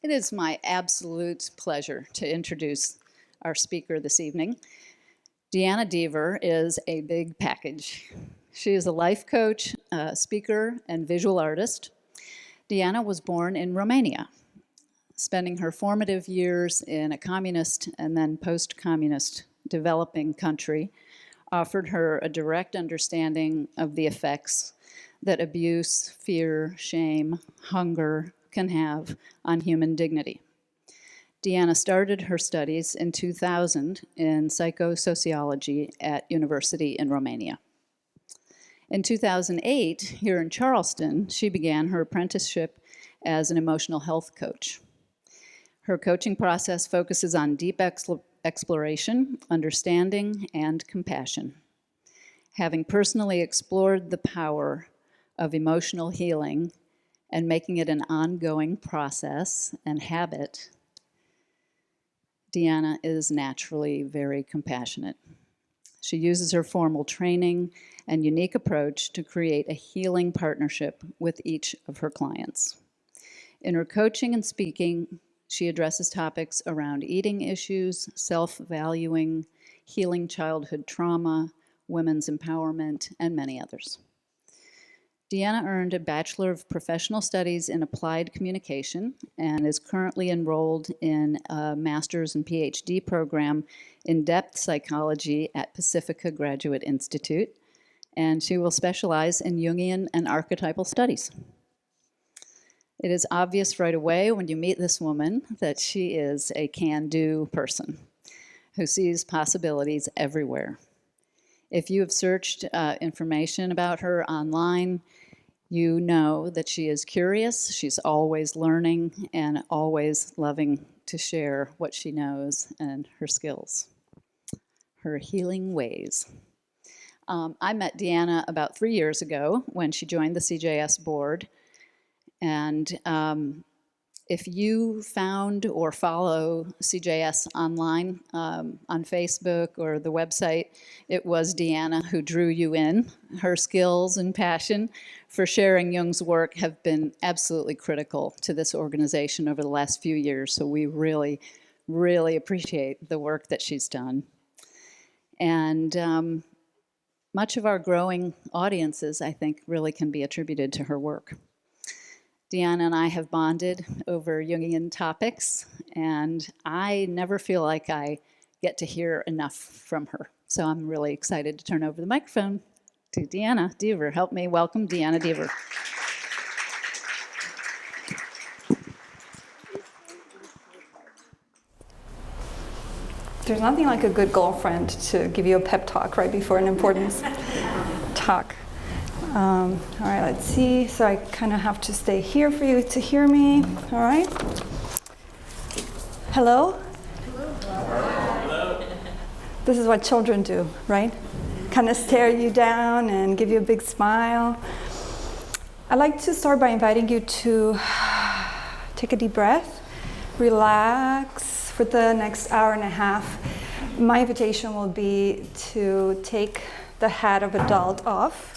It is my absolute pleasure to introduce our speaker this evening. Deaver is a big package. She is a life coach, speaker, and visual artist. Deanna was born in Romania, spending her formative years in a communist and then post-communist developing country offered her a direct understanding of the effects that abuse, fear, shame, hunger can have on human dignity. Deanna started her studies in 2000 in psychosociology at university in Romania. In 2008, here in Charleston, she began her apprenticeship as an emotional health coach. Her coaching process focuses on deep exploration, understanding, and compassion. Having personally explored the power of emotional healing and making it an ongoing process and habit, Deanna is naturally very compassionate. She uses her formal training and unique approach to create a healing partnership with each of her clients. In her coaching and speaking, she addresses topics around eating issues, self-valuing, healing childhood trauma, women's empowerment, and many others. Deanna earned a Bachelor of Professional Studies in Applied Communication and is currently enrolled in a master's and PhD program in depth psychology at Pacifica Graduate Institute, and she will specialize in Jungian and archetypal studies. It is obvious right away when you meet this woman that she is a can-do person who sees possibilities everywhere. If you have searched information about her online, you know that she is curious, she's always learning, and always loving to share what she knows and her skills, her healing ways. I met Deanna about 3 years ago when she joined the CJS board, and if you found or follow CJS online on Facebook or the website, it was Deanna who drew you in. Her skills and passion for sharing Jung's work have been absolutely critical to this organization over the last few years, so we really, really appreciate the work that she's done. And much of our growing audiences, I think, really can be attributed to her work. Deanna and I have bonded over Jungian topics, and I never feel like I get to hear enough from her. So I'm really excited to turn over the microphone to Deanna Deaver. Help me welcome Deanna Deaver. There's nothing like a good girlfriend to give you a pep talk right before an important talk. All right, let's see. So I kind of have to stay here for you to hear me. All right. Hello? Hello. This is what children do, right? Kind of stare you down and give you a big smile. I'd like to start by inviting you to take a deep breath, relax for the next hour and a half. My invitation will be to take the hat of adult off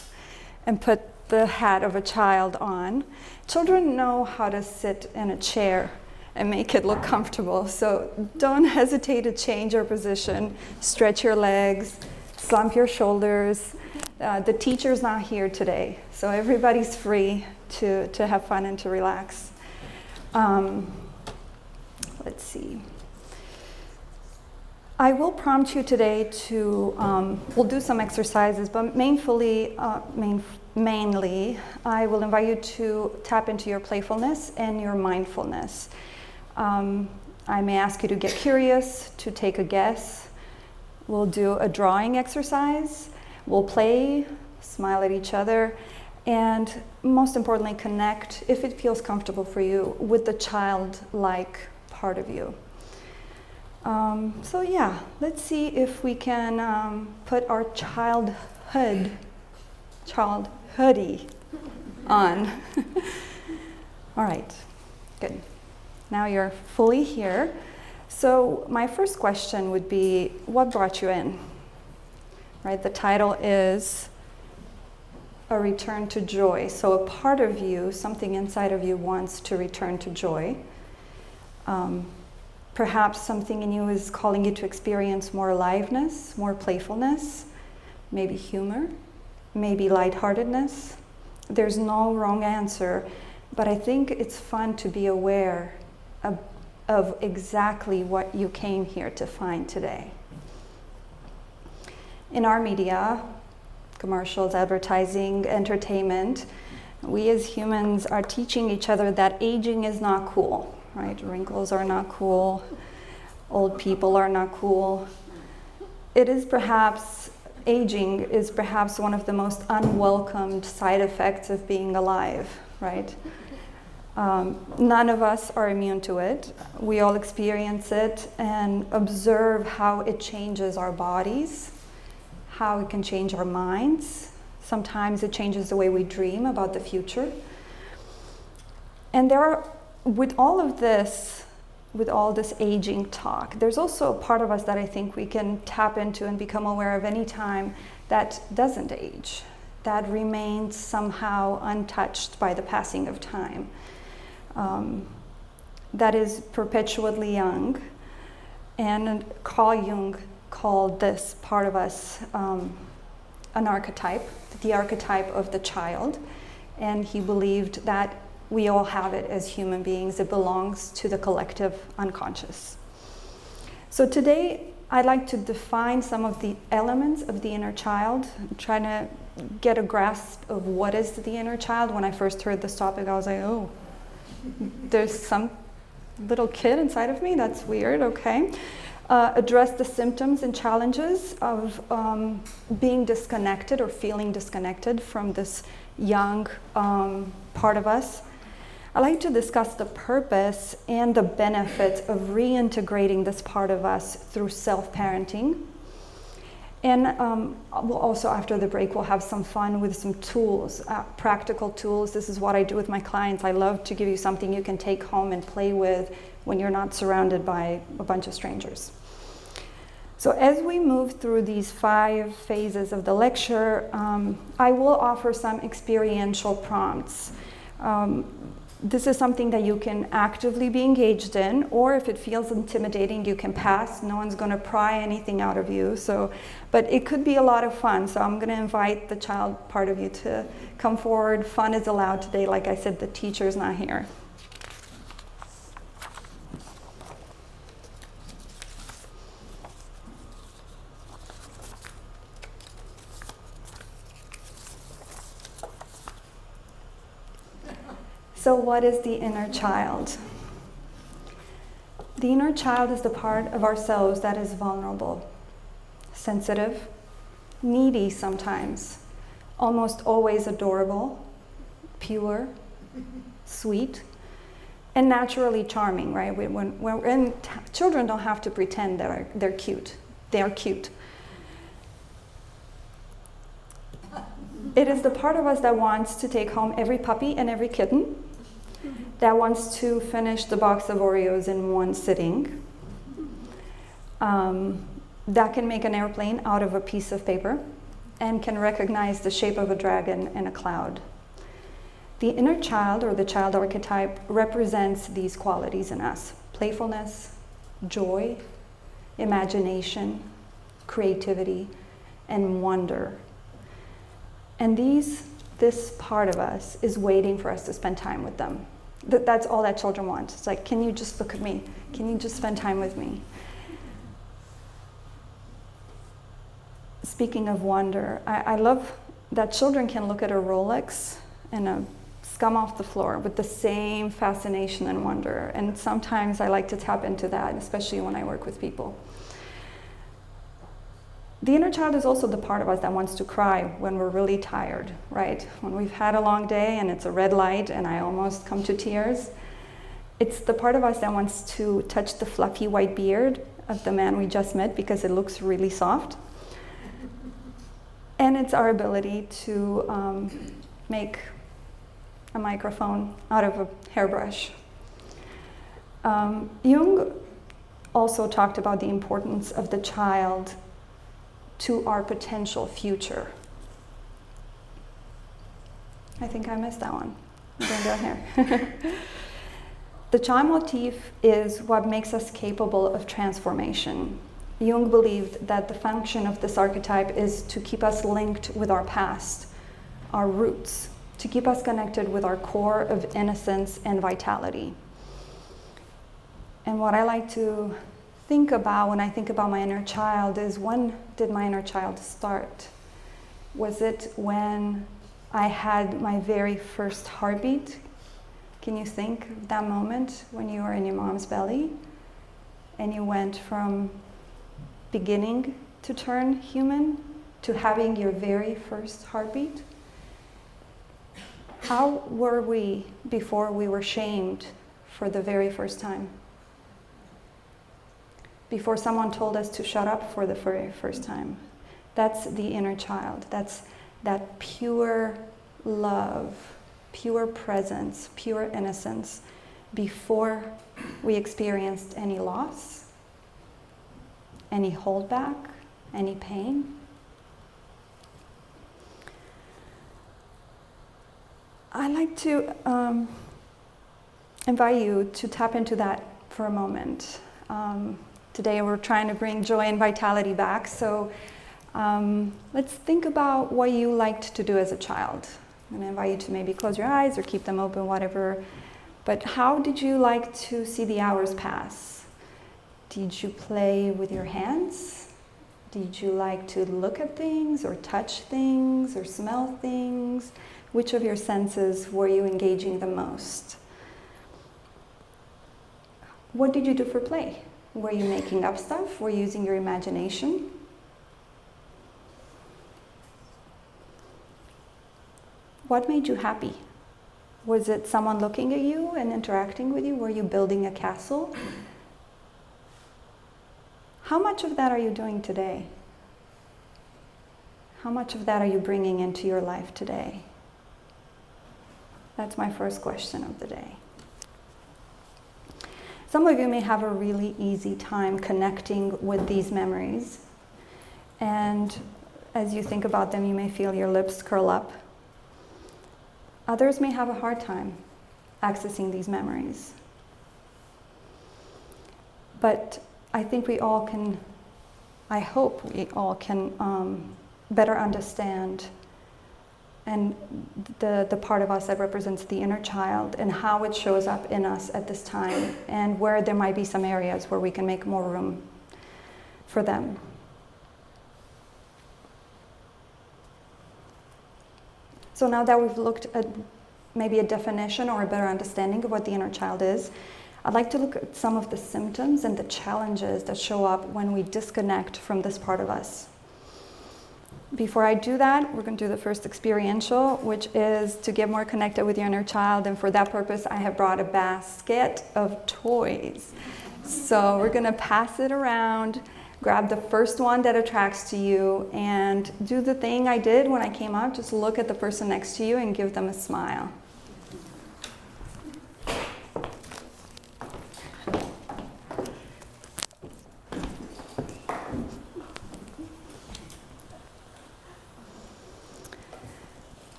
and put the hat of a child on. Children know how to sit in a chair and make it look comfortable, so don't hesitate to change your position. Stretch your legs, slump your shoulders. The teacher's not here today, so everybody's free to have fun and to relax. Let's see. I will prompt you today to, we'll do some exercises, but mainly I will invite you to tap into your playfulness and your mindfulness. I may ask you to get curious, to take a guess. We'll do a drawing exercise. We'll play, smile at each other, and most importantly, connect, if it feels comfortable for you, with the childlike part of you. So yeah, let's see if we can put our childhoodie on. All right, good. Now you're fully here. So my first question would be, what brought you in? Right, the title is A Return to Joy. So a part of you, something inside of you wants to return to joy. Perhaps something in you is calling you to experience more aliveness, more playfulness, maybe humor, maybe lightheartedness. There's no wrong answer, but I think it's fun to be aware of exactly what you came here to find today. In our media, commercials, advertising, entertainment, we as humans are teaching each other that aging is not cool, right? Wrinkles are not cool, old people are not cool. Aging is perhaps one of the most unwelcomed side effects of being alive, right? None of us are immune to it. We all experience it and observe how it changes our bodies, how it can change our minds. Sometimes it changes the way we dream about the future. And with all this aging talk, there's also a part of us that I think we can tap into and become aware of any time that doesn't age, that remains somehow untouched by the passing of time, that is perpetually young. And Carl Jung called this part of us an archetype, the archetype of the child. And he believed that we all have it as human beings. It belongs to the collective unconscious. So today, I'd like to define some of the elements of the inner child. I'm trying to get a grasp of what is the inner child. When I first heard this topic, I was like, oh, there's some little kid inside of me? That's weird, okay. Address the symptoms and challenges of being disconnected or feeling disconnected from this young part of us. I'd like to discuss the purpose and the benefits of reintegrating this part of us through self-parenting. And we'll also, after the break, we'll have some fun with some tools, practical tools. This is what I do with my clients. I love to give you something you can take home and play with when you're not surrounded by a bunch of strangers. So as we move through these 5 phases of the lecture, I will offer some experiential prompts. This is something that you can actively be engaged in, or if it feels intimidating, you can pass. No one's going to pry anything out of you. But it could be a lot of fun. So I'm going to invite the child part of you to come forward. Fun is allowed today. Like I said, the teacher's not here. So what is the inner child? The inner child is the part of ourselves that is vulnerable, sensitive, needy sometimes, almost always adorable, pure, sweet, and naturally charming, right? Children don't have to pretend that they're cute. They are cute. It is the part of us that wants to take home every puppy and every kitten, that wants to finish the box of Oreos in one sitting, that can make an airplane out of a piece of paper, and can recognize the shape of a dragon and a cloud. The inner child, or the child archetype, represents these qualities in us: playfulness, joy, imagination, creativity, and wonder. And this part of us is waiting for us to spend time with them. That's all that children want. It's like, can you just look at me? Can you just spend time with me? Speaking of wonder, I love that children can look at a Rolex and a scum off the floor with the same fascination and wonder. And sometimes I like to tap into that, especially when I work with people. The inner child is also the part of us that wants to cry when we're really tired, right? When we've had a long day and it's a red light and I almost come to tears. It's the part of us that wants to touch the fluffy white beard of the man we just met because it looks really soft. And it's our ability to make a microphone out of a hairbrush. Jung also talked about the importance of the child to our potential future. I think I missed that one. I'm going down here. The child motif is what makes us capable of transformation. Jung believed that the function of this archetype is to keep us linked with our past, our roots, to keep us connected with our core of innocence and vitality. And what I like to think about when I think about my inner child is, when did my inner child start? Was it when I had my very first heartbeat? Can you think of that moment when you were in your mom's belly and you went from beginning to turn human to having your very first heartbeat? How were we before we were shamed for the very first time? Before someone told us to shut up for the very first time? That's the inner child. That's that pure love, pure presence, pure innocence before we experienced any loss, any holdback, any pain. I'd like to invite you to tap into that for a moment. Today we're trying to bring joy and vitality back, so let's think about what you liked to do as a child. I'm going to invite you to maybe close your eyes or keep them open, whatever. But how did you like to see the hours pass? Did you play with your hands? Did you like to look at things or touch things or smell things? Which of your senses were you engaging the most? What did you do for play? Were you making up stuff? Were you using your imagination? What made you happy? Was it someone looking at you and interacting with you? Were you building a castle? How much of that are you doing today? How much of that are you bringing into your life today? That's my first question of the day. Some of you may have a really easy time connecting with these memories. And as you think about them, you may feel your lips curl up. Others may have a hard time accessing these memories. But I think we all can, I hope we all can better understand and the part of us that represents the inner child and how it shows up in us at this time, and where there might be some areas where we can make more room for them. So now that we've looked at maybe a definition or a better understanding of what the inner child is, I'd like to look at some of the symptoms and the challenges that show up when we disconnect from this part of us. Before I do that, we're going to do the first experiential, which is to get more connected with your inner child. And for that purpose, I have brought a basket of toys. So we're going to pass it around, grab the first one that attracts to you, and do the thing I did when I came up. Just look at the person next to you and give them a smile.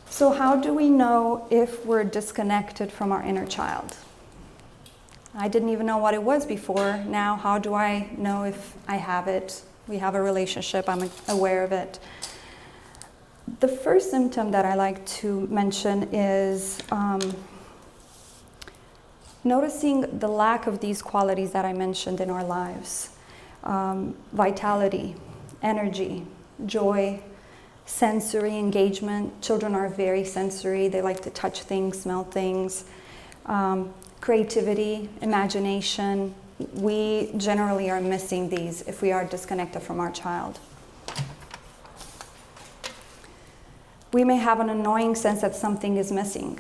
So how do we know if we're disconnected from our inner child? I didn't even know what it was before. Now, how do I know if I have it? We have a relationship, I'm aware of it. The first symptom that I like to mention is noticing the lack of these qualities that I mentioned in our lives. Vitality, energy, joy, sensory engagement. Children are very sensory. They like to touch things, smell things. Creativity, imagination. We generally are missing these if we are disconnected from our child. We may have an annoying sense that something is missing.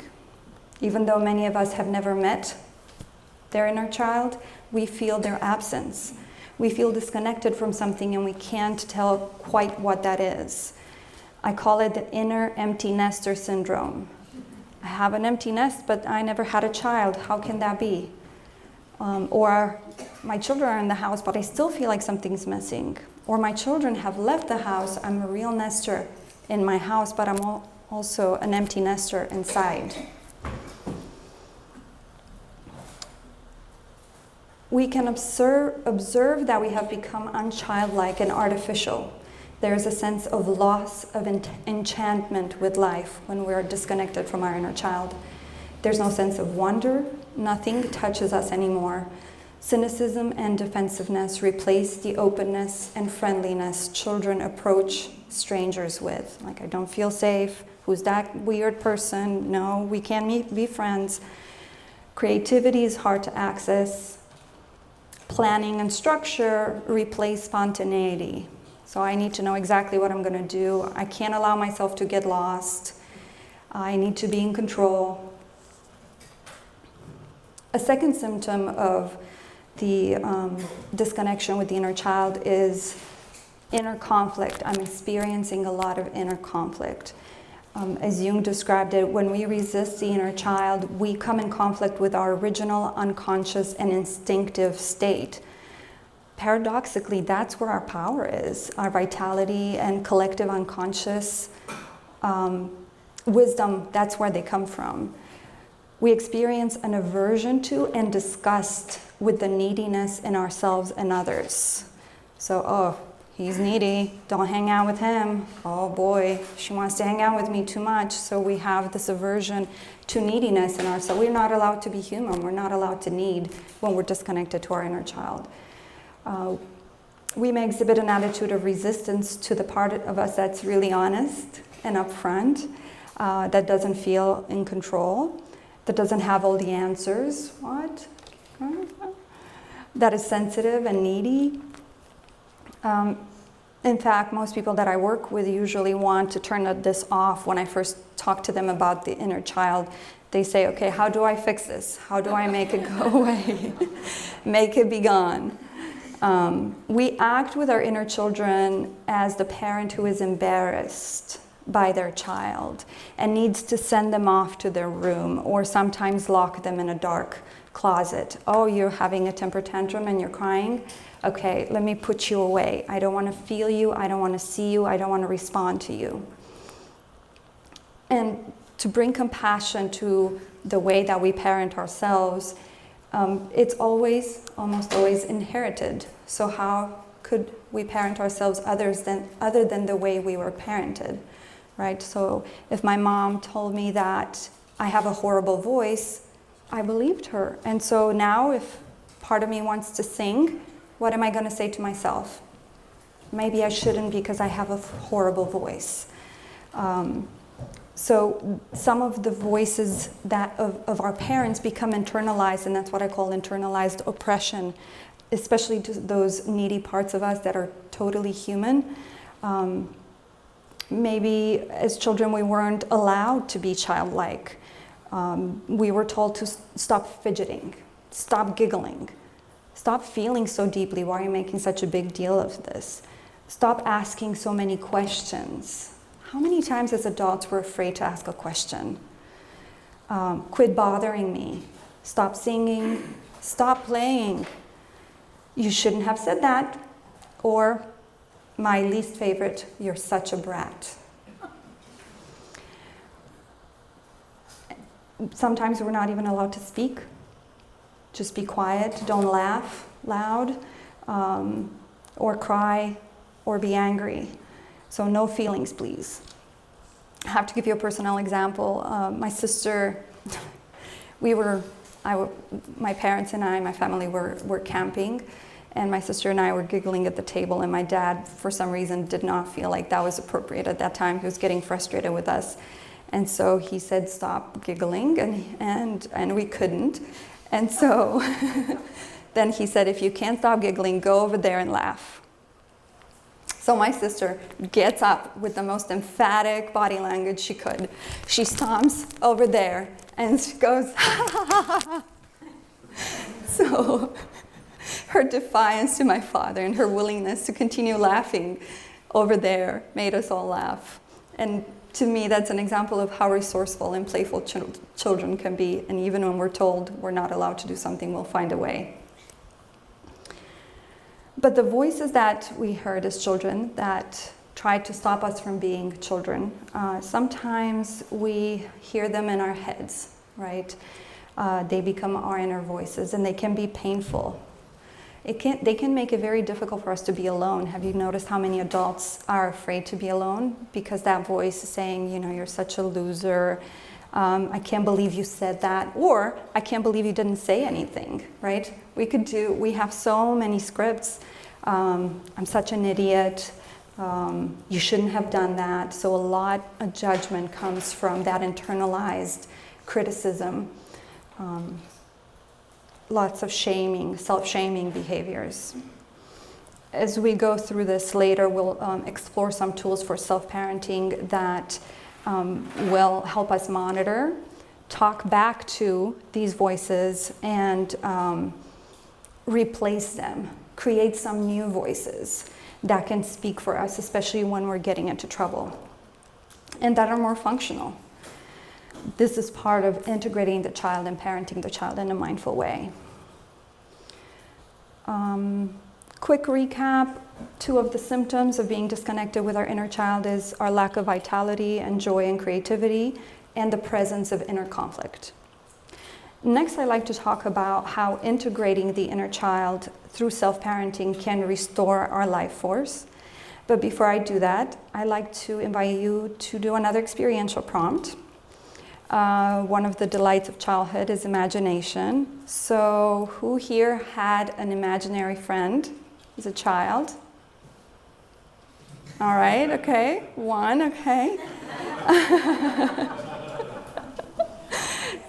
Even though many of us have never met their inner child, we feel their absence. We feel disconnected from something and we can't tell quite what that is. I call it the inner empty nester syndrome. I have an empty nest, but I never had a child. How can that be? Or my children are in the house, but I still feel like something's missing. Or my children have left the house. I'm a real nester in my house, but I'm also an empty nester inside. we can observe that we have become unchildlike and artificial. There's a sense of loss of enchantment with life when we're disconnected from our inner child. There's no sense of wonder. Nothing touches us anymore. Cynicism and defensiveness replace the openness and friendliness children approach strangers with. Like, I don't feel safe. Who's that weird person? No, we can't be friends. Creativity is hard to access. Planning and structure replace spontaneity. So I need to know exactly what I'm going to do. I can't allow myself to get lost. I need to be in control. A second symptom of the disconnection with the inner child is inner conflict. I'm experiencing a lot of inner conflict. As Jung described it, when we resist the inner child, we come in conflict with our original unconscious and instinctive state. Paradoxically, that's where our power is, our vitality and collective unconscious wisdom, that's where they come from. We experience an aversion to and disgust with the neediness in ourselves and others. So, oh, he's needy, don't hang out with him. Oh boy, she wants to hang out with me too much. So we have this aversion to neediness in ourselves. We're not allowed to be human. We're not allowed to need when we're disconnected to our inner child. We may exhibit an attitude of resistance to the part of us that's really honest and upfront, that doesn't feel in control, that doesn't have all the answers. What? That is sensitive and needy. In fact, most people that I work with usually want to turn this off when I first talk to them about the inner child. They say, okay, how do I fix this? How do I make it go away? Make it be gone. We act with our inner children as the parent who is embarrassed by their child and needs to send them off to their room or sometimes lock them in a dark closet. Oh, you're having a temper tantrum and you're crying? Okay, let me put you away. I don't want to feel you. I don't want to see you. I don't want to respond to you. And to bring compassion to the way that we parent ourselves, it's almost always inherited. So how could we parent ourselves other than the way we were parented, right? So if my mom told me that I have a horrible voice, I believed her. And so now if part of me wants to sing, what am I going to say to myself? Maybe I shouldn't because I have a horrible voice. So some of the voices of our parents become internalized, and that's what I call internalized oppression, especially to those needy parts of us that are totally human. Maybe as children we weren't allowed to be childlike. We were told to stop fidgeting, stop giggling, stop feeling so deeply. Why are you making such a big deal of this? Stop asking so many questions. How many times as adults we're afraid to ask a question? Quit bothering me. Stop singing. Stop playing. You shouldn't have said that. Or my least favorite, you're such a brat. Sometimes we're not even allowed to speak. Just be quiet. Don't laugh loud, or cry, or be angry. So no feelings, please. I have to give you a personal example. My sister, my parents and I, my family were camping, and my sister and I were giggling at the table, and my dad, for some reason, did not feel like that was appropriate at that time. He was getting frustrated with us. And so he said, stop giggling, and we couldn't. And so then he said, if you can't stop giggling, go over there and laugh. So my sister gets up with the most emphatic body language she could. She stomps over there and she goes, ha ha ha ha. So her defiance to my father and her willingness to continue laughing over there made us all laugh. And to me, that's an example of how resourceful and playful children can be. And even when we're told we're not allowed to do something, we'll find a way. But the voices that we heard as children that tried to stop us from being children, sometimes we hear them in our heads, right? They become our inner voices, and they can be painful. They can make it very difficult for us to be alone. Have you noticed how many adults are afraid to be alone? Because that voice is saying, you know, you're such a loser. I can't believe you said that. Or, I can't believe you didn't say anything, right? We have so many scripts. I'm such an idiot. You shouldn't have done that. So a lot of judgment comes from that internalized criticism. Lots of shaming, self-shaming behaviors. As we go through this later, we'll explore some tools for self-parenting that will help us monitor, talk back to these voices, and replace them, create some new voices that can speak for us, especially when we're getting into trouble, and that are more functional. This is part of integrating the child and parenting the child in a mindful way. Quick recap, 2 of the symptoms of being disconnected with our inner child is our lack of vitality and joy and creativity, and the presence of inner conflict. Next, I'd like to talk about how integrating the inner child through self-parenting can restore our life force. But before I do that, I'd like to invite you to do another experiential prompt. One of the delights of childhood is imagination. So who here had an imaginary friend as a child? All right, okay. 1, okay.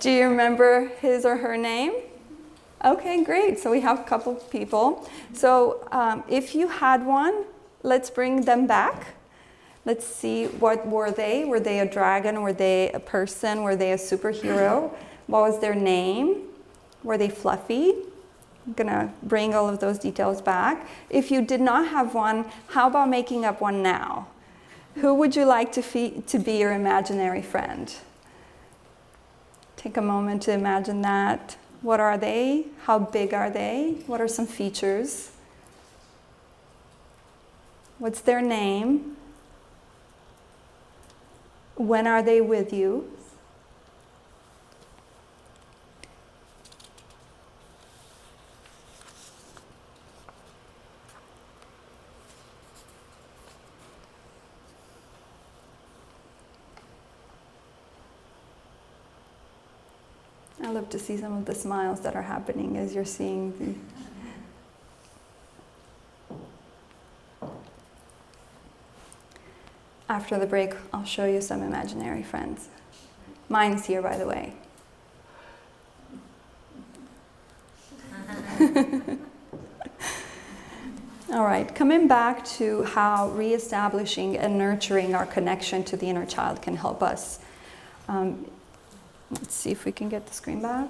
Do you remember his or her name? Okay, great. So we have a couple of people. So if you had one, let's bring them back. Let's see, what were they? Were they a dragon? Were they a person? Were they a superhero? What was their name? Were they fluffy? I'm gonna bring all of those details back. If you did not have one, how about making up one now? Who would you like to be your imaginary friend? Take a moment to imagine that. What are they? How big are they? What are some features? What's their name? When are they with you? I love to see some of the smiles that are happening as you're seeing the After the break, I'll show you some imaginary friends. Mine's here, by the way. All right, coming back to how reestablishing and nurturing our connection to the inner child can help us. Let's see if we can get the screen back.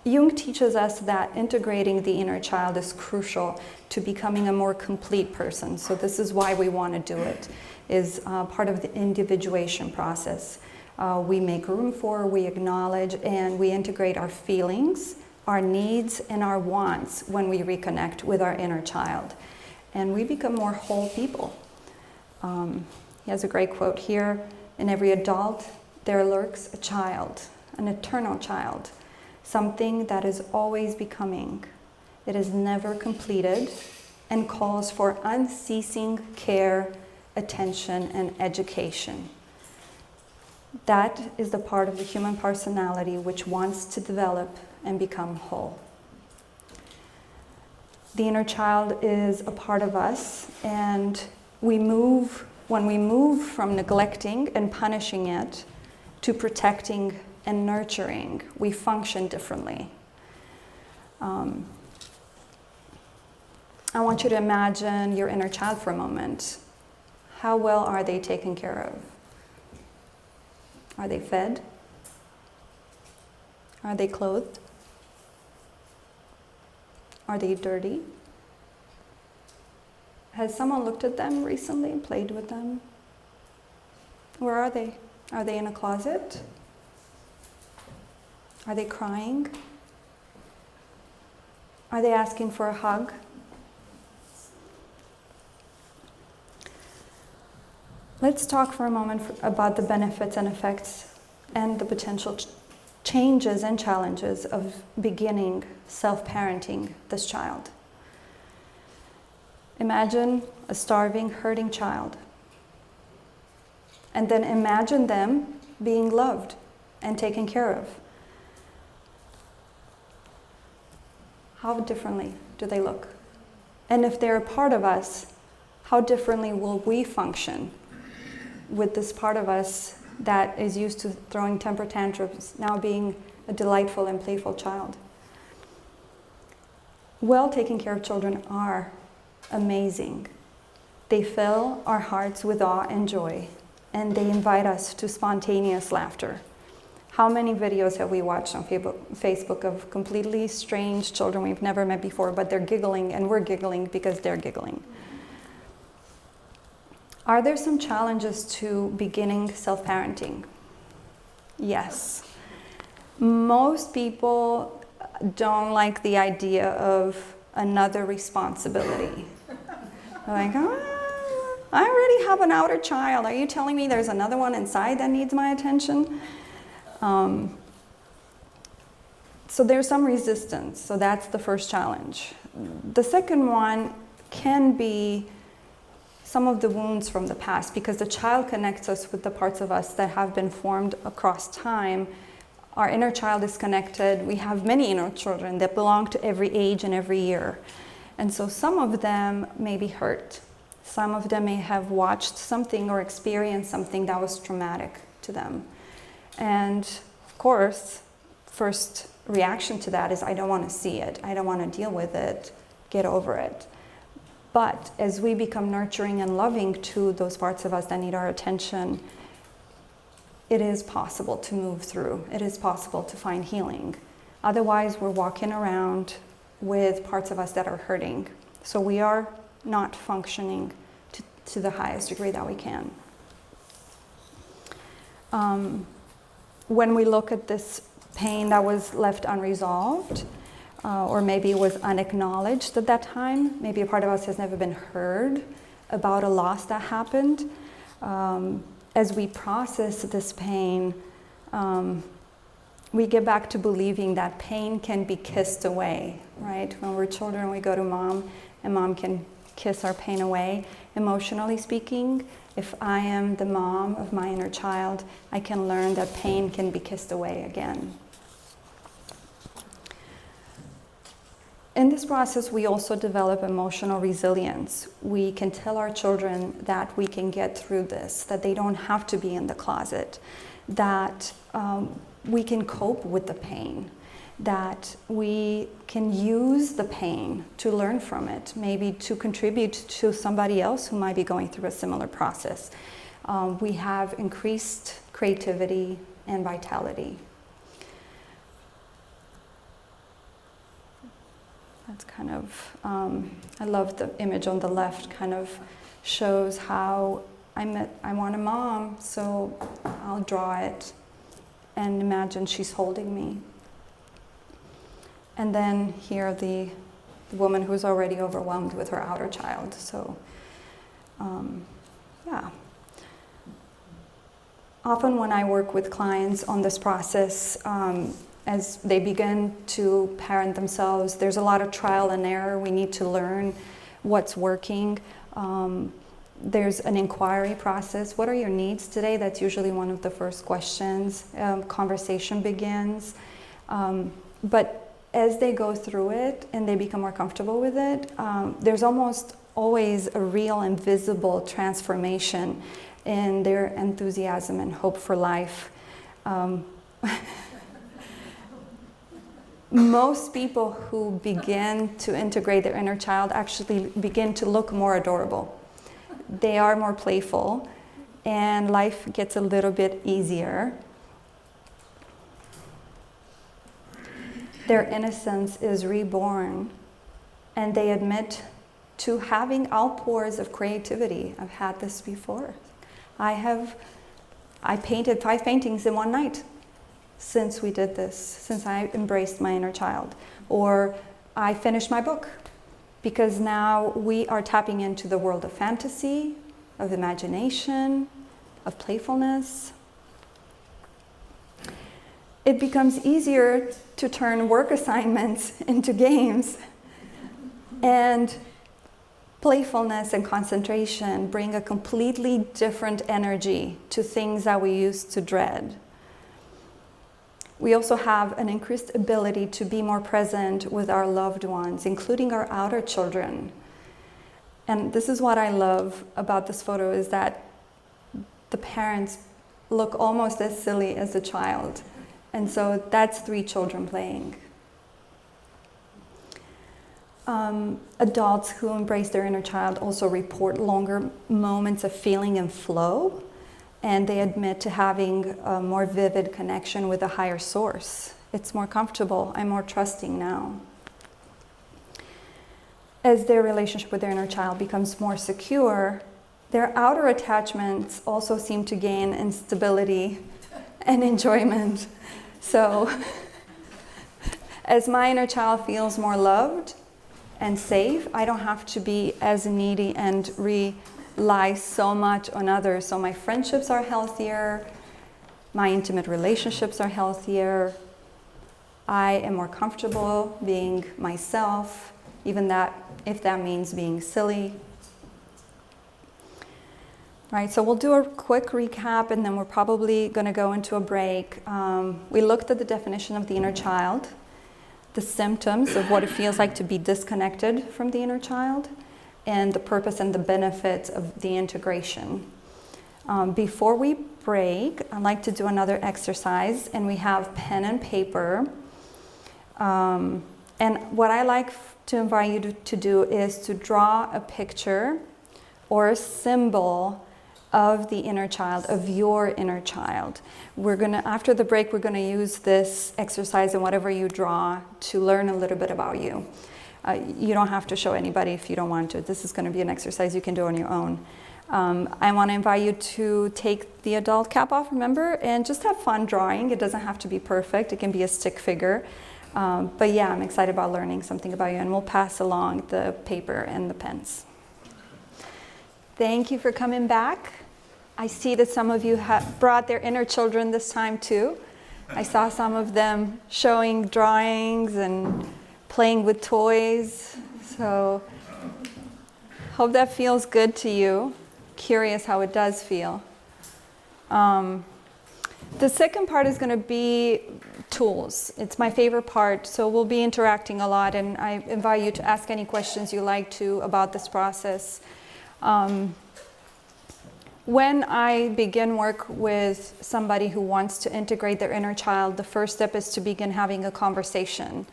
Jung teaches us that integrating the inner child is crucial to becoming a more complete person. So this is why we want to do it, is part of the individuation process. We make room for, we acknowledge, and we integrate our feelings, our needs, and our wants when we reconnect with our inner child. And we become more whole people. He has a great quote here: in every adult, there lurks a child, an eternal child, something that is always becoming. It is never completed and calls for unceasing care, attention, and education. That is the part of the human personality which wants to develop and become whole. The inner child is a part of us, and when we move from neglecting and punishing it to protecting and nurturing, we function differently. I want you to imagine your inner child for a moment. How well are they taken care of? Are they fed? Are they clothed? Are they dirty? Has someone looked at them recently and played with them? Where are they? Are they in a closet? Are they crying? Are they asking for a hug? Let's talk for a moment about the benefits and effects and the potential changes and challenges of beginning self-parenting this child. Imagine a starving, hurting child. And then imagine them being loved and taken care of. How differently do they look? And if they're a part of us, how differently will we function with this part of us that is used to throwing temper tantrums, now being a delightful and playful child? Well taken care of children are amazing. They fill our hearts with awe and joy, and they invite us to spontaneous laughter. How many videos have we watched on Facebook of completely strange children we've never met before, but they're giggling and we're giggling because they're giggling? Are there some challenges to beginning self-parenting? Yes. Most people don't like the idea of another responsibility. They're like, I already have an outer child. Are you telling me there's another one inside that needs my attention? So there's some resistance. So that's the first challenge. The second one can be some of the wounds from the past, because the child connects us with the parts of us that have been formed across time. Our inner child is connected. We have many inner children that belong to every age and every year. And so some of them may be hurt. Some of them may have watched something or experienced something that was traumatic to them. And of course, first reaction to that is, I don't want to see it. I don't want to deal with it. Get over it. But as we become nurturing and loving to those parts of us that need our attention, it is possible to move through. It is possible to find healing. Otherwise, we're walking around with parts of us that are hurting. So we are not functioning to the highest degree that we can. When we look at this pain that was left unresolved, or maybe it was unacknowledged at that time, maybe a part of us has never been heard about a loss that happened. As we process this pain, we get back to believing that pain can be kissed away, right? When we're children, we go to mom, and mom can kiss our pain away. Emotionally speaking, if I am the mom of my inner child, I can learn that pain can be kissed away again. In this process, we also develop emotional resilience. We can tell our children that we can get through this, that they don't have to be in the closet, that we can cope with the pain, that we can use the pain to learn from it, maybe to contribute to somebody else who might be going through a similar process. We have increased creativity and vitality. That's kind of, I love the image on the left, kind of shows how I want a mom, so I'll draw it and imagine she's holding me. And then here the woman who's already overwhelmed with her outer child. So, yeah. Often when I work with clients on this process, as they begin to parent themselves, there's a lot of trial and error. We need to learn what's working. There's an inquiry process. What are your needs today? That's usually one of the first questions. Conversation begins. But as they go through it and they become more comfortable with it, there's almost always a real and visible transformation in their enthusiasm and hope for life. Most people who begin to integrate their inner child actually begin to look more adorable. They are more playful, and life gets a little bit easier. Their innocence is reborn, and they admit to having outpours of creativity. I've had this before. I painted 5 paintings in one night since we did this, since I embraced my inner child. Or I finished my book, because now we are tapping into the world of fantasy, of imagination, of playfulness. It becomes easier to turn work assignments into games, and playfulness and concentration bring a completely different energy to things that we used to dread. We also have an increased ability to be more present with our loved ones, including our outer children. And this is what I love about this photo, is that the parents look almost as silly as the child. And so that's 3 children playing. Adults who embrace their inner child also report longer moments of feeling and flow, and they admit to having a more vivid connection with a higher source. It's more comfortable. I'm more trusting now. As their relationship with their inner child becomes more secure, their outer attachments also seem to gain in stability and enjoyment. So, as my inner child feels more loved and safe, I don't have to be as needy and rely so much on others. So my friendships are healthier, my intimate relationships are healthier, I am more comfortable being myself, even if that means being silly. Right, so we'll do a quick recap and then we're probably going to go into a break. We looked at the definition of the inner child, the symptoms of what it feels like to be disconnected from the inner child, and the purpose and the benefits of the integration. Before we break, I'd like to do another exercise, and we have pen and paper. And what I like to invite you to do is to draw a picture or a symbol of the inner child, of your inner child. After the break, we're gonna use this exercise and whatever you draw to learn a little bit about you. You don't have to show anybody if you don't want to. This is gonna be an exercise you can do on your own. I wanna invite you to take the adult cap off, remember, and just have fun drawing. It doesn't have to be perfect. It can be a stick figure. But yeah, I'm excited about learning something about you, and we'll pass along the paper and the pens. Thank you for coming back. I see that some of you have brought their inner children this time too. I saw some of them showing drawings and playing with toys. So hope that feels good to you. Curious how it does feel. The second part is going to be tools. It's my favorite part, so we'll be interacting a lot, and I invite you to ask any questions you like to about this process. When I begin work with somebody who wants to integrate their inner child, the first step is to begin having a conversation.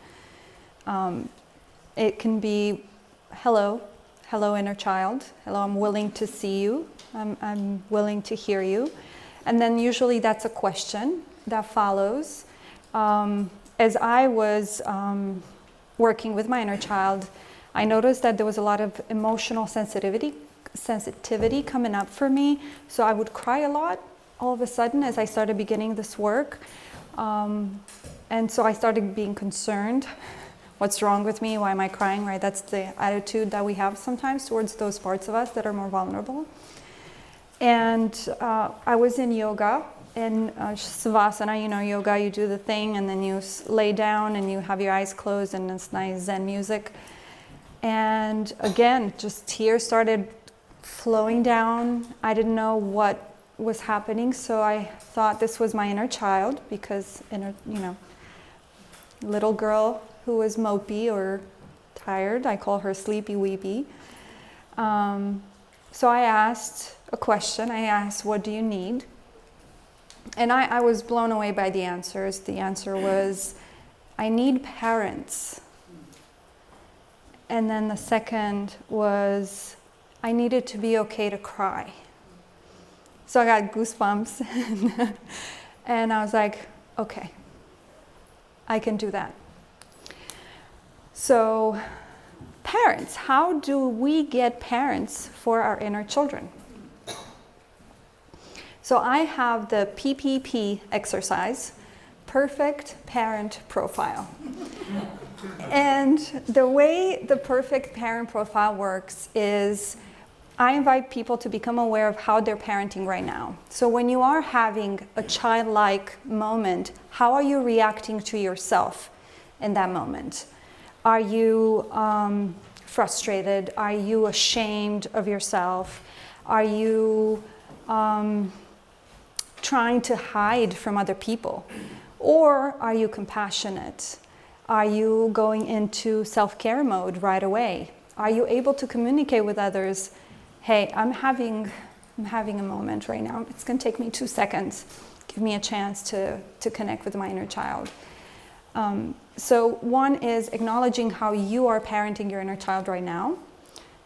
It can be, hello inner child. Hello, I'm willing to see you. I'm willing to hear you. And then usually that's a question that follows. As I was working with my inner child, I noticed that there was a lot of emotional sensitivity coming up for me. So I would cry a lot all of a sudden as I started beginning this work. And so I started being concerned. What's wrong with me? Why am I crying? Right? That's the attitude that we have sometimes towards those parts of us that are more vulnerable. And I was in yoga, in savasana, yoga, you do the thing and then you lay down and you have your eyes closed and it's nice Zen music. And again, just tears started flowing down. I didn't know what was happening, so I thought this was my inner child, because little girl who was mopey or tired. I call her sleepy weepy. So I asked a question. I asked, what do you need? And I was blown away by the answers. The answer was, I need parents. And then the second was, I needed to be okay to cry. So I got goosebumps. And I was like, okay, I can do that. So parents, how do we get parents for our inner children? So I have the PPP exercise, Perfect Parent Profile. And the way the Perfect Parent Profile works is I invite people to become aware of how they're parenting right now. So when you are having a childlike moment, how are you reacting to yourself in that moment? Are you frustrated? Are you ashamed of yourself? Are you trying to hide from other people? Or are you compassionate? Are you going into self-care mode right away? Are you able to communicate with others? Hey, I'm having a moment right now. It's going to take me 2 seconds. Give me a chance to connect with my inner child. So one is acknowledging how you are parenting your inner child right now.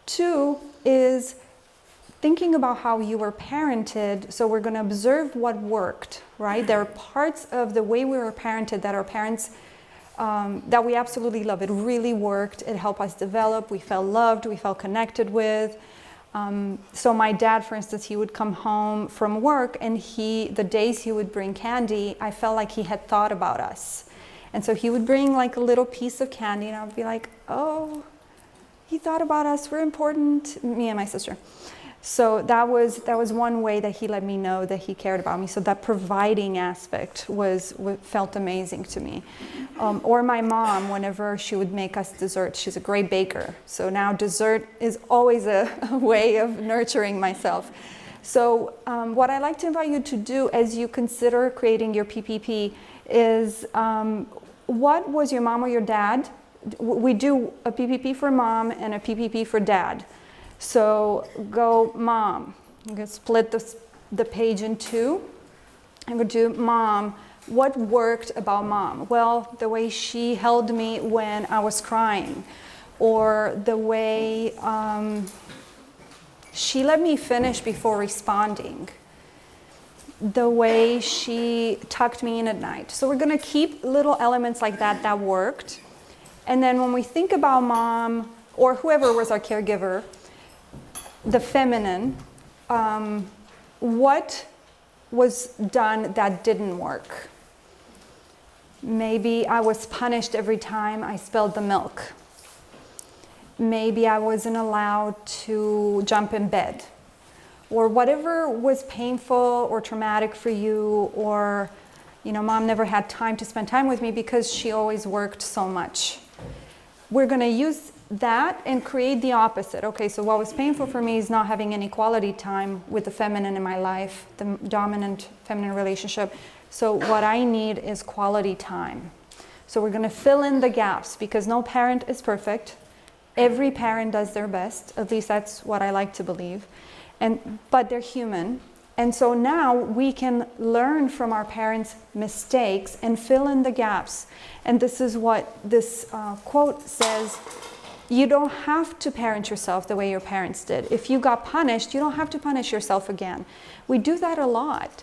2 is thinking about how you were parented. So we're going to observe what worked, right? There are parts of the way we were parented that our parents, that we absolutely love. It really worked. It helped us develop. We felt loved. We felt connected with. So my dad, for instance, he would come home from work, and the days he would bring candy, I felt like he had thought about us. And so he would bring like a little piece of candy, and I would be like, oh, he thought about us, we're important, me and my sister. So that was one way that he let me know that he cared about me. So that providing aspect felt amazing to me. Or my mom, whenever she would make us dessert, she's a great baker. So now dessert is always a way of nurturing myself. So what I'd like to invite you to do as you consider creating your PPP is, what was your mom or your dad? We do a PPP for mom and a PPP for dad. So go mom. I'm going to split the page in 2. I'm going to do mom. What worked about mom? Well, the way she held me when I was crying, or the way she let me finish before responding, the way she tucked me in at night. So we're going to keep little elements like that worked. And then when we think about mom, or whoever was our caregiver, the feminine, what was done that didn't work? Maybe I was punished every time I spilled the milk. Maybe I wasn't allowed to jump in bed. Or whatever was painful or traumatic for you, or, mom never had time to spend time with me because she always worked so much. We're going to use that and create the opposite. Okay, so what was painful for me is not having any quality time with the feminine in my life, the dominant feminine relationship. So what I need is quality time. So we're going to fill in the gaps, because no parent is perfect. Every parent does their best. At least that's what I like to believe. But they're human. And so now we can learn from our parents' mistakes and fill in the gaps. And this is what this quote says: you don't have to parent yourself the way your parents did. If you got punished, you don't have to punish yourself again. We do that a lot.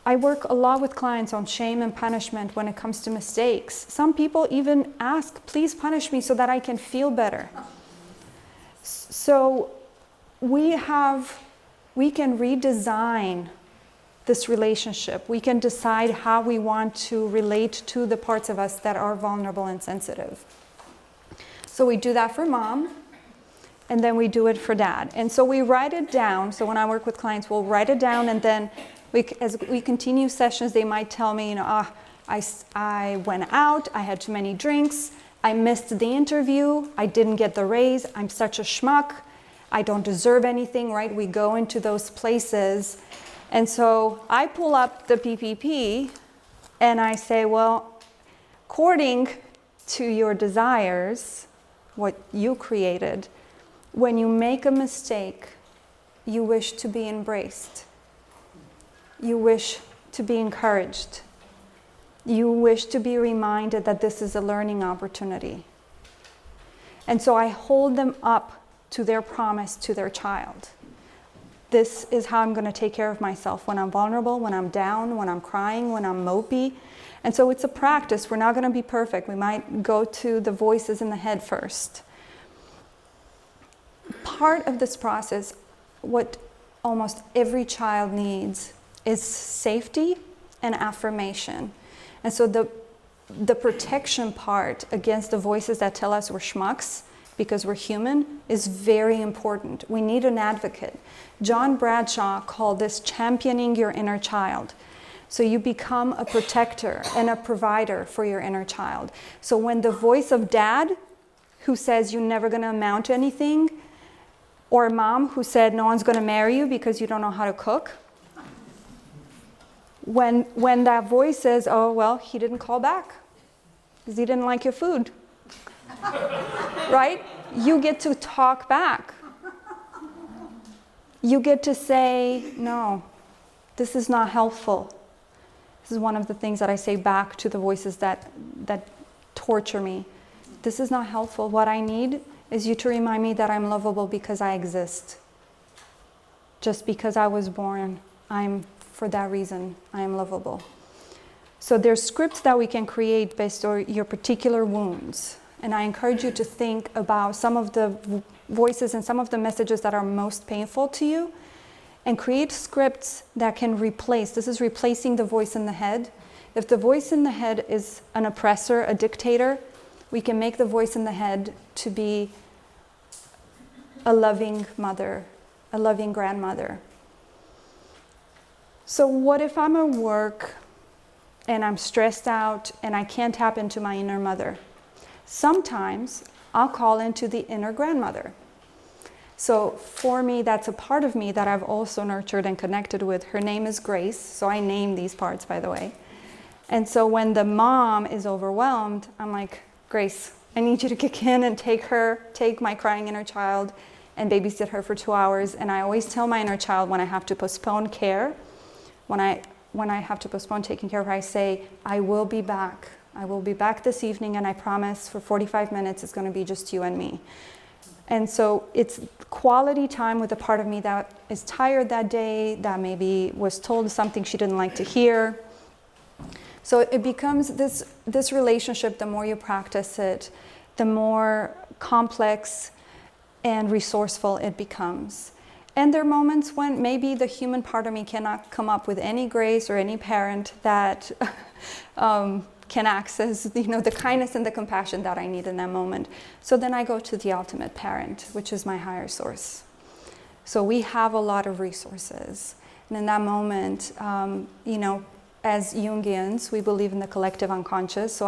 I work a lot with clients on shame and punishment when it comes to mistakes. Some people even ask, please punish me so that I can feel better. So we can redesign this relationship. We can decide how we want to relate to the parts of us that are vulnerable and sensitive. So we do that for mom, and then we do it for dad. And so we write it down. So when I work with clients, we'll write it down, and then as we continue sessions, they might tell me, I went out, I had too many drinks, I missed the interview, I didn't get the raise, I'm such a schmuck, I don't deserve anything, right? We go into those places. And so I pull up the PPP and I say, well, according to your desires, what you created, when you make a mistake, you wish to be embraced. You wish to be encouraged. You wish to be reminded that this is a learning opportunity. And so I hold them up to their promise to their child. This is how I'm going to take care of myself when I'm vulnerable, when I'm down, when I'm crying, when I'm mopey. And so it's a practice. We're not going to be perfect. We might go to the voices in the head first. Part of this process, what almost every child needs, is safety and affirmation. And so the protection part against the voices that tell us we're schmucks because we're human is very important. We need an advocate. John Bradshaw called this championing your inner child. So you become a protector and a provider for your inner child. So when the voice of dad who says you're never going to amount to anything, or a mom who said no one's going to marry you because you don't know how to cook. When that voice says, oh, well, he didn't call back because he didn't like your food, right? You get to talk back. You get to say, no, this is not helpful. This is one of the things that I say back to the voices that torture me. This is not helpful. What I need is you to remind me that I'm lovable because I exist. Just because I was born, for that reason, I am lovable. So there's scripts that we can create based on your particular wounds. And I encourage you to think about some of the voices and some of the messages that are most painful to you, and create scripts that can replace. This is replacing the voice in the head. If the voice in the head is an oppressor, a dictator, we can make the voice in the head to be a loving mother, a loving grandmother. So what if I'm at work and I'm stressed out and I can't tap into my inner mother? Sometimes I'll call into the inner grandmother. So for me, that's a part of me that I've also nurtured and connected with. Her name is Grace. So I name these parts, by the way. And so when the mom is overwhelmed, I'm like, Grace, I need you to kick in and take my crying inner child and babysit her for 2 hours. And I always tell my inner child when I have to postpone care, when I have to postpone taking care of her, I say, I will be back. I will be back this evening, and I promise for 45 minutes it's going to be just you and me. And so it's quality time with a part of me that is tired that day, that maybe was told something she didn't like to hear. So it becomes this relationship, the more you practice it, the more complex and resourceful it becomes. And there are moments when maybe the human part of me cannot come up with any grace or any parent that can access, the kindness and the compassion that I need in that moment. So then I go to the ultimate parent, which is my higher source. So we have a lot of resources. And in that moment, as Jungians, we believe in the collective unconscious. So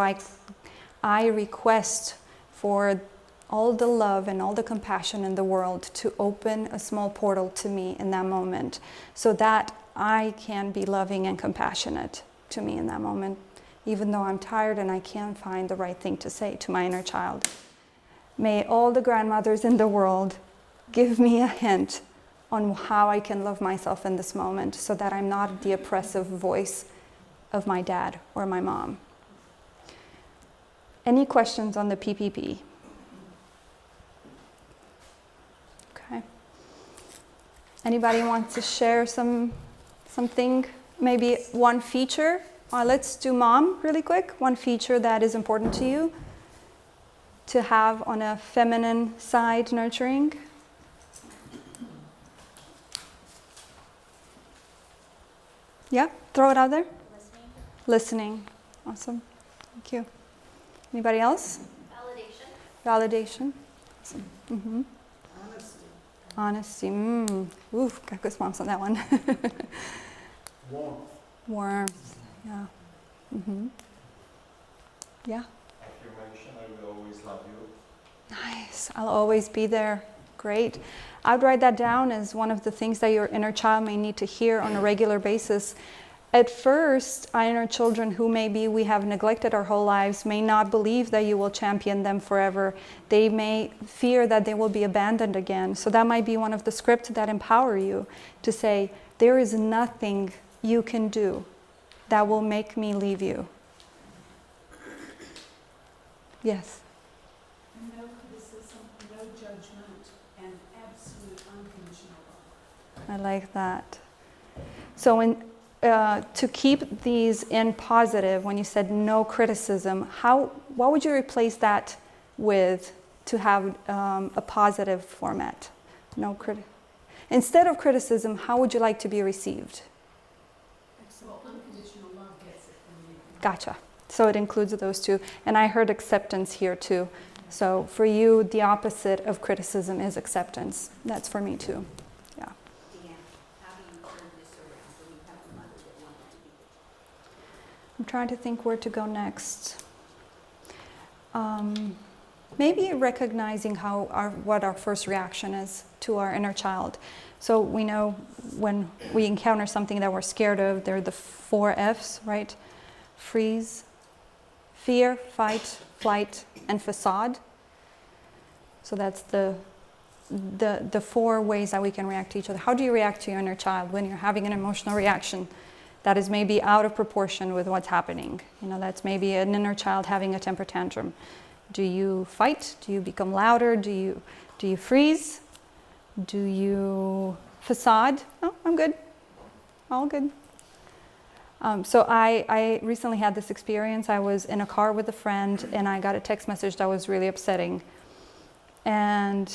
I request for all the love and all the compassion in the world to open a small portal to me in that moment, so that I can be loving and compassionate to me in that moment, even though I'm tired and I can't find the right thing to say to my inner child. May all the grandmothers in the world give me a hint on how I can love myself in this moment, so that I'm not the oppressive voice of my dad or my mom. Any questions on the PPP? Okay. Anybody want to share something? Maybe one feature? Let's do mom really quick. One feature that is important to you to have on a feminine side nurturing. Yeah, throw it out there. Listening. Awesome. Thank you. Anybody else? Validation. Awesome. Mm-hmm. Honesty. Ooh, got goosebumps on that one. Warmth. Yeah. Mm-hmm. Yeah. Affirmation, I will always love you. Nice. I'll always be there. Great. I'd write that down as one of the things that your inner child may need to hear on a regular basis. At first, our inner children who maybe we have neglected our whole lives may not believe that you will champion them forever. They may fear that they will be abandoned again. So that might be one of the scripts that empower you to say, there is nothing you can do that will make me leave you. Yes? No criticism, no judgment, and absolute unconditional love. I like that. So to keep these in positive, when you said no criticism, what would you replace that with to have a positive format? Instead of criticism, how would you like to be received? Well, unconditional love gets it from you. Gotcha. So it includes those two. And I heard acceptance here too. So for you, the opposite of criticism is acceptance. That's for me too. Yeah. How do you turn this around when you have a mother that wants to be? I'm trying to think where to go next. maybe recognizing what our first reaction is to our inner child. So we know when we encounter something that we're scared of, there are the 4 F's, right? Freeze, fear, fight, flight, and facade. So that's the 4 ways that we can react to each other. How do you react to your inner child when you're having an emotional reaction that is maybe out of proportion with what's happening? You know, that's maybe an inner child having a temper tantrum. Do you fight? Do you become louder? Do you freeze? Do you facade? Oh, I'm good. All good. So I recently had this experience. I was in a car with a friend and I got a text message that was really upsetting. And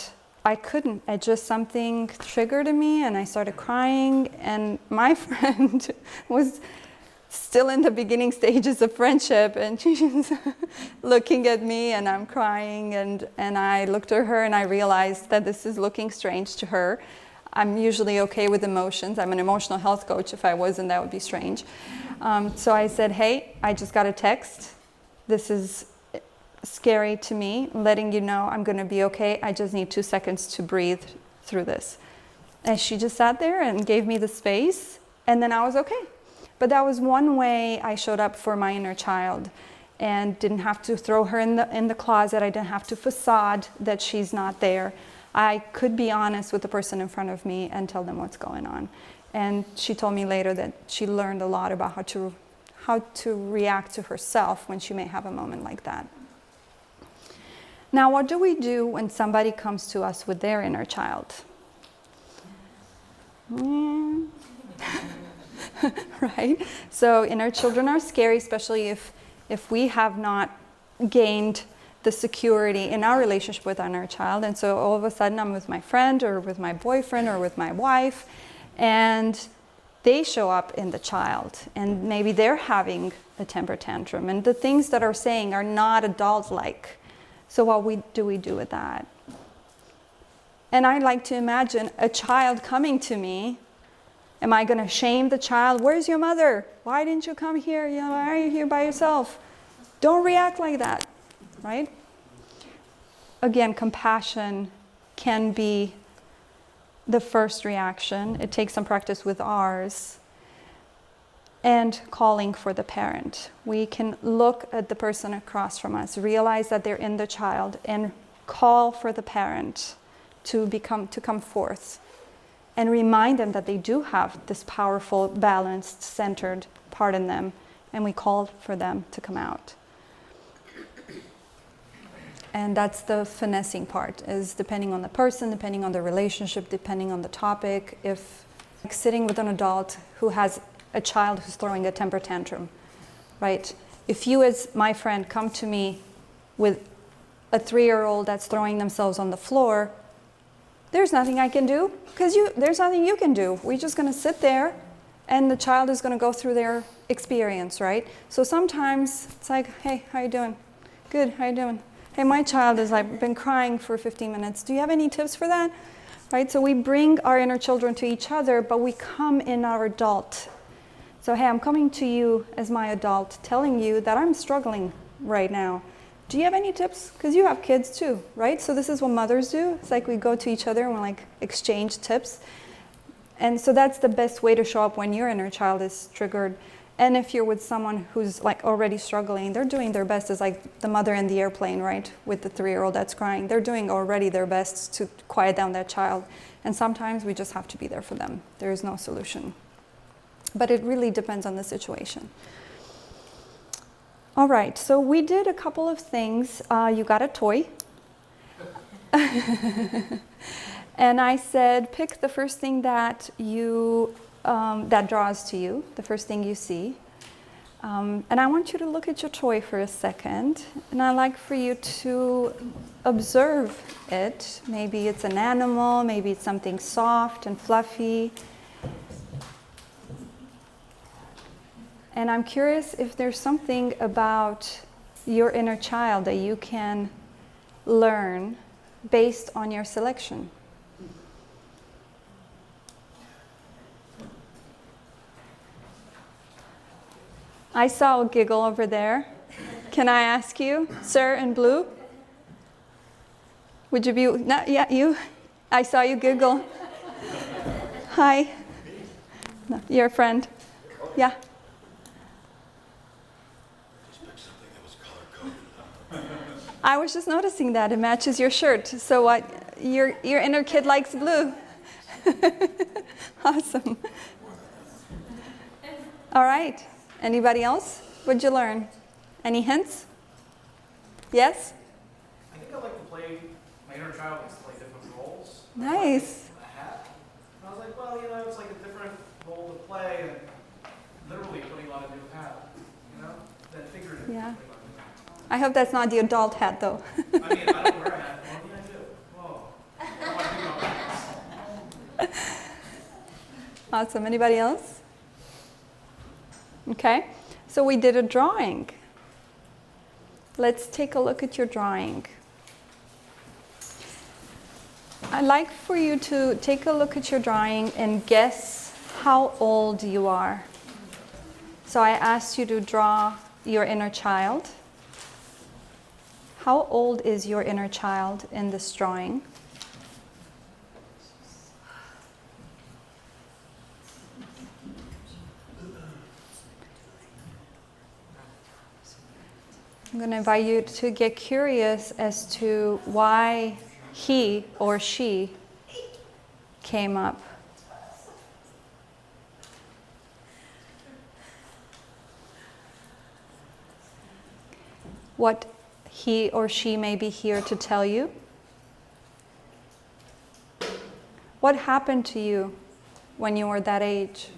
something triggered in me and I started crying, and my friend was still in the beginning stages of friendship and she's looking at me and I'm crying, and I looked at her and I realized that this is looking strange to her. I'm usually okay with emotions. I'm an emotional health coach. If I wasn't, that would be strange. So I said, hey, I just got a text. This is scary to me, letting you know I'm going to be okay. I just need 2 seconds to breathe through this. And she just sat there and gave me the space, and then I was okay. But that was one way I showed up for my inner child and didn't have to throw her in the closet. I didn't have to facade that she's not there. I could be honest with the person in front of me and tell them what's going on. And she told me later that she learned a lot about how to react to herself when she may have a moment like that. Now, what do we do when somebody comes to us with their inner child? Right? So inner children are scary, especially if we have not gained the security in our relationship with our inner child. And so all of a sudden I'm with my friend or with my boyfriend or with my wife, and they show up in the child, and maybe they're having a temper tantrum, and the things that are saying are not adult-like. So what do we do with that? And I like to imagine a child coming to me. Am I going to shame the child? Where's your mother? Why didn't you come here? You know, why are you here by yourself? Don't react like that, right? Again, compassion can be the first reaction. It takes some practice with ours. And calling for the parent. We can look at the person across from us, realize that they're in the child, and call for the parent to come forth. And remind them that they do have this powerful, balanced, centered part in them. And we call for them to come out. And that's the finessing part, is depending on the person, depending on the relationship, depending on the topic. If like sitting with an adult who has a child who's throwing a temper tantrum, right? If you as my friend come to me with a 3-year-old that's throwing themselves on the floor, there's nothing I can do, because there's nothing you can do. We're just going to sit there and the child is going to go through their experience, right? So sometimes it's like, hey, how you doing? Good, how you doing? Hey, my child has been crying for 15 minutes. Do you have any tips for that? Right? So we bring our inner children to each other, but we come in our adult. So hey, I'm coming to you as my adult, telling you that I'm struggling right now. Do you have any tips? Because you have kids too, right? So this is what mothers do. It's like we go to each other and we exchange tips. And so that's the best way to show up when your inner child is triggered. And if you're with someone who's already struggling, they're doing their best, as the mother in the airplane, right? With the 3-year-old that's crying. They're doing already their best to quiet down that child. And sometimes we just have to be there for them. There is no solution. But it really depends on the situation. All right, so we did a couple of things. You got a toy. And I said, pick the first thing that that draws to you, the first thing you see. And I want you to look at your toy for a second. And I'd like for you to observe it. Maybe it's an animal, maybe it's something soft and fluffy. And I'm curious if there's something about your inner child that you can learn based on your selection. I saw a giggle over there. Can I ask you, sir in blue? Would you be, not yet, you? I saw you giggle. Hi. No, you're a friend. Yeah. I was just noticing that it matches your shirt. So what? Your inner kid likes blue. Awesome. All right. Anybody else? What'd you learn? Any hints? Yes? I think I like to play, my inner child likes to play different roles. Nice. A hat. And I was like, well, it's like a different role to play, and literally putting on a new hat, then figuratively Yeah. putting on a new hat. I hope that's not the adult hat, though. I mean, I don't wear a hat. What do I do? Whoa. I don't want to do no hats. Awesome. Anybody else? Okay. So we did a drawing. Let's take a look at your drawing. I'd like for you to take a look at your drawing and guess how old you are. So I asked you to draw your inner child. How old is your inner child in this drawing? I'm going to invite you to get curious as to why he or she came up. What he or she may be here to tell you. What happened to you when you were that age?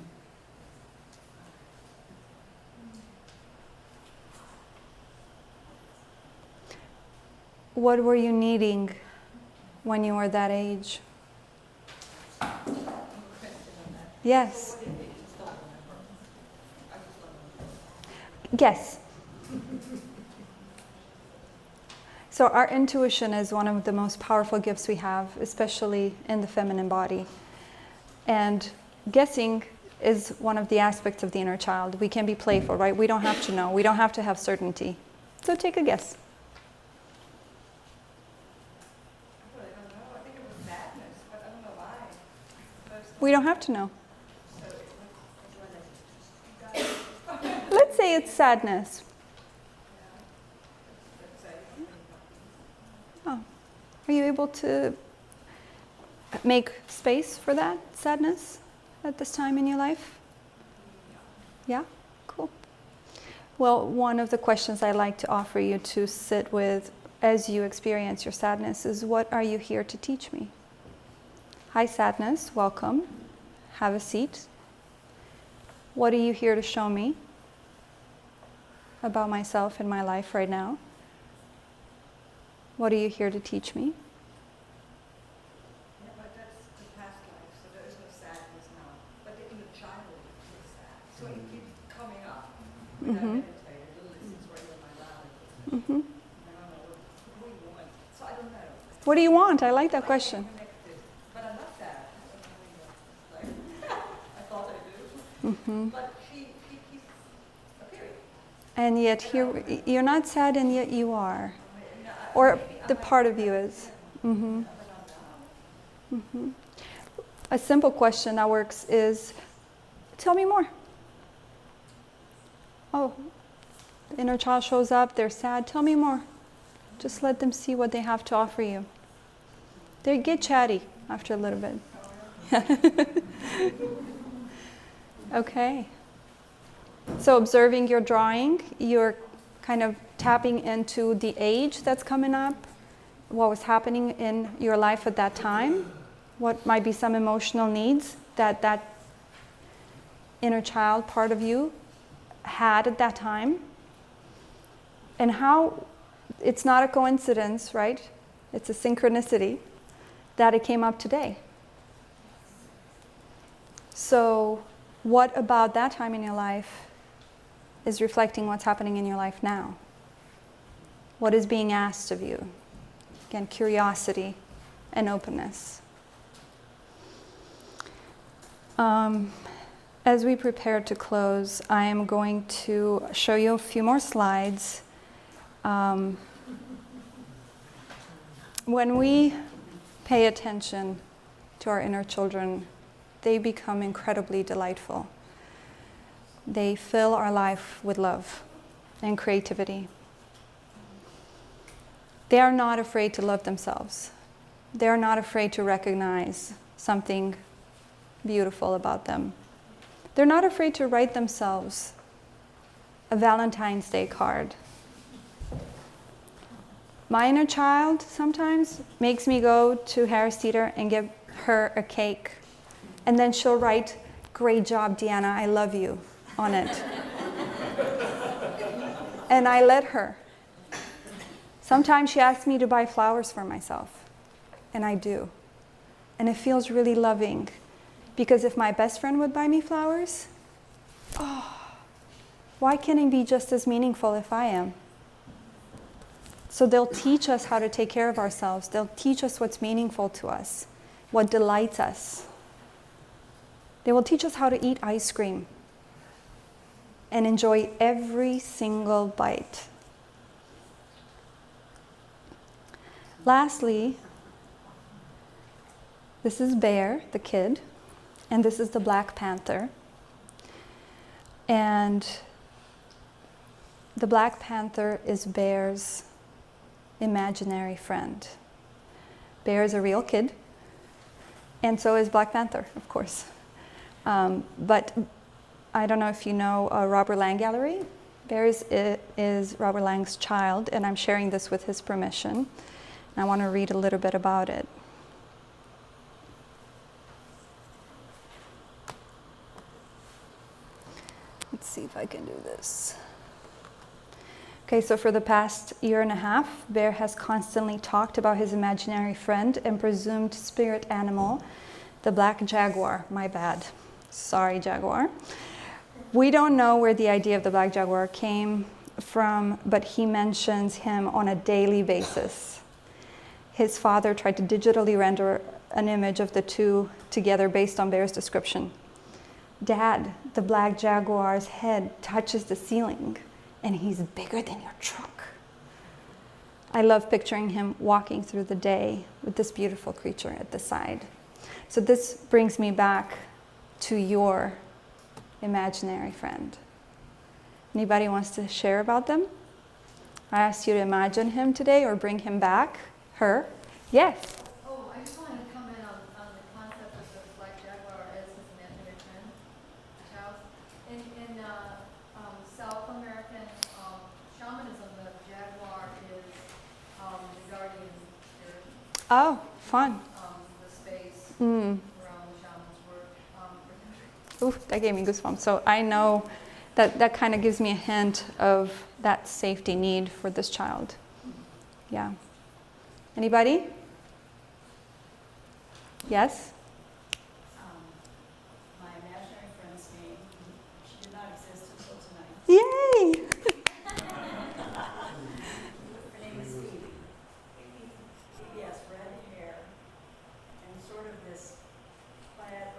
What were you needing when you were that age? Yes. Yes. So our intuition is one of the most powerful gifts we have, especially in the feminine body. And guessing is one of the aspects of the inner child. We can be playful, right? We don't have to know. We don't have to have certainty. So take a guess. We don't have to know. Let's say it's sadness. Oh. Are you able to make space for that sadness at this time in your life? Yeah? Cool. Well, one of the questions I like to offer you to sit with as you experience your sadness is, what are you here to teach me? Hi, sadness. Welcome. Have a seat. What are you here to show me about myself and my life right now? What are you here to teach me? Yeah, but that's the past life, so there is no sadness now. But the inner child is sad. So it keeps coming up. When I meditate, this is right in my life. I don't know what do you want. So I don't know. What do you want? I like that question. But I'm not sad. I thought I do. But she keeps appearing. And yet here, you're not sad, and yet you are. Or the part of you is. A simple question that works is, tell me more. Oh, the inner child shows up, they're sad, tell me more. Just let them see what they have to offer you. They get chatty after a little bit. Okay. So observing your drawing, you're kind of tapping into the age that's coming up, what was happening in your life at that time, what might be some emotional needs that inner child part of you had at that time, and how it's not a coincidence, right? It's a synchronicity that it came up today. So what about that time in your life is reflecting what's happening in your life now? What is being asked of you? Again, curiosity and openness. As we prepare to close, I am going to show you a few more slides When we pay attention to our inner children, they become incredibly delightful. They fill our life with love and creativity. They are not afraid to love themselves. They are not afraid to recognize something beautiful about them. They're not afraid to write themselves a Valentine's Day card. My inner child sometimes makes me go to Harris Teeter and give her a cake. And then she'll write, "Great job, Deanna, I love you," on it. And I let her. Sometimes she asks me to buy flowers for myself. And I do. And it feels really loving. Because if my best friend would buy me flowers, why can't it be just as meaningful if I am? So they'll teach us how to take care of ourselves. They'll teach us what's meaningful to us, what delights us. They will teach us how to eat ice cream and enjoy every single bite. Lastly, this is Bear, the kid, and this is the Black Panther. And the Black Panther is Bear's imaginary friend. Bear is a real kid, and so is Black Panther, of course. But I don't know if you know Robert Lang Gallery. Bear is Robert Lang's child, and I'm sharing this with his permission. I want to read a little bit about it. Let's see if I can do this. Okay, so for the past year and a half, Bear has constantly talked about his imaginary friend and presumed spirit animal, the black jaguar. My bad. Sorry, jaguar. We don't know where the idea of the black jaguar came from, but he mentions him on a daily basis. His father tried to digitally render an image of the two together based on Bear's description. "Dad, the black jaguar's head touches the ceiling, and he's bigger than your truck." I love picturing him walking through the day with this beautiful creature at the side. So this brings me back to your imaginary friend. Anybody wants to share about them? I asked you to imagine him today or bring him back. Her? Yes. Oh, I just wanted to comment on the concept of the black jaguar as his imaginary friend, child. In South American shamanism, the jaguar is the guardian spirit. Oh, fun. The space Mm. around the shaman's work. Ooh, that gave me goosebumps. So I know that kind of gives me a hint of that safety need for this child. Yeah. Anybody? Yes? My imaginary friend's name, she did not exist until tonight. Yay! Her name is Phoebe. Phoebe has red hair and sort of this plaid,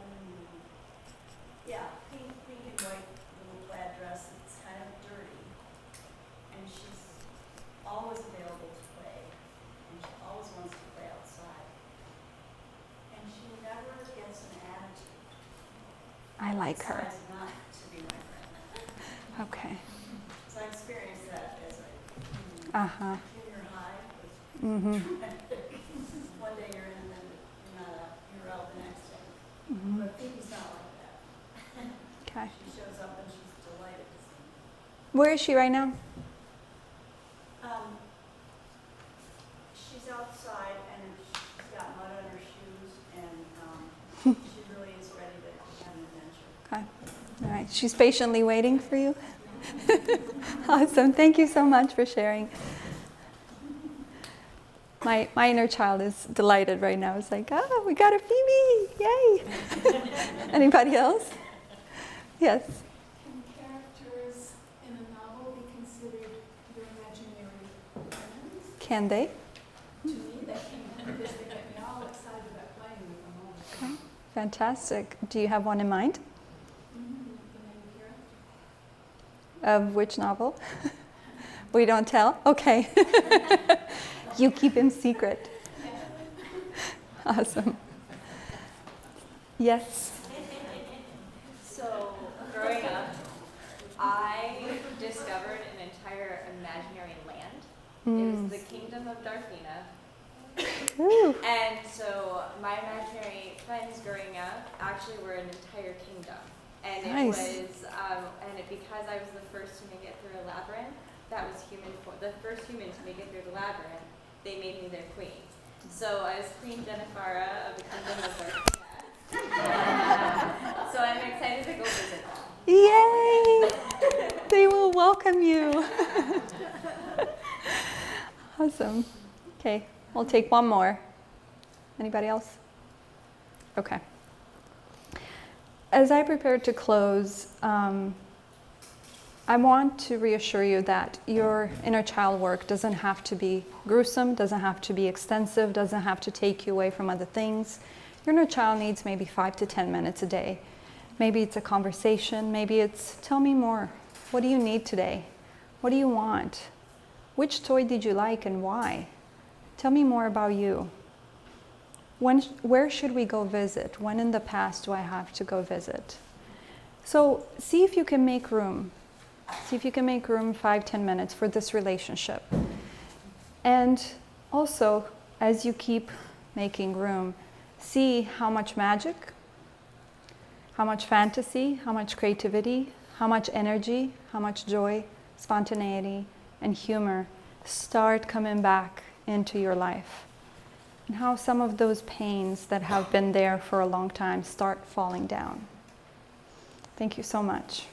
pink and white little plaid dress. It's kind of dirty. And she's always available to play. And she always wants to play outside. And she never gets an attitude. I like her. Decides not to be my friend. Okay. So I experienced that as a Uh-huh. junior high. It was Mm-hmm. one day you're in and then you're not out, you're out the next day. Mm-hmm. But Phoebe's not like that. Okay. She shows up and she's delighted to see me. Where is she right now? She's outside and she's got mud on her shoes and she really is ready to have an adventure. Okay. All right. She's patiently waiting for you. Awesome. Thank you so much for sharing. My inner child is delighted right now. It's like, oh, we got a Phoebe! Yay! Anybody else? Yes. Can characters in a novel be considered your imaginary friends? Can they? To me, they can, because they get me all excited about playing with them all the time. Fantastic. Do you have one in mind? The main character. Of which novel? We don't tell? Okay. You keep him secret. Awesome. Yes. So, growing up, I discovered an entire imaginary land. It was the kingdom of Darfina. Ooh. And so, my imaginary friends growing up actually were an entire kingdom. And it Nice. was, because I was the first to make it through a labyrinth, that was the first human to make it through the labyrinth, they made me their queen. So I was Queen Jennifer of the kingdom of Darfina. So I'm excited to go visit them. Yay! They will welcome you. Awesome. Okay, we'll take one more. Anybody else? Okay. As I prepare to close, I want to reassure you that your inner child work doesn't have to be gruesome, doesn't have to be extensive, doesn't have to take you away from other things. Your inner child needs maybe 5 to 10 minutes a day. Maybe it's a conversation, maybe it's, tell me more. What do you need today? What do you want? Which toy did you like and why? Tell me more about you. Where should we go visit? When in the past do I have to go visit? So see if you can make room. See if you can make room 5-10 minutes for this relationship. And also, as you keep making room, see how much magic, how much fantasy, how much creativity, how much energy, how much joy, spontaneity, and humor start coming back into your life. And how some of those pains that have been there for a long time start falling down. Thank you so much.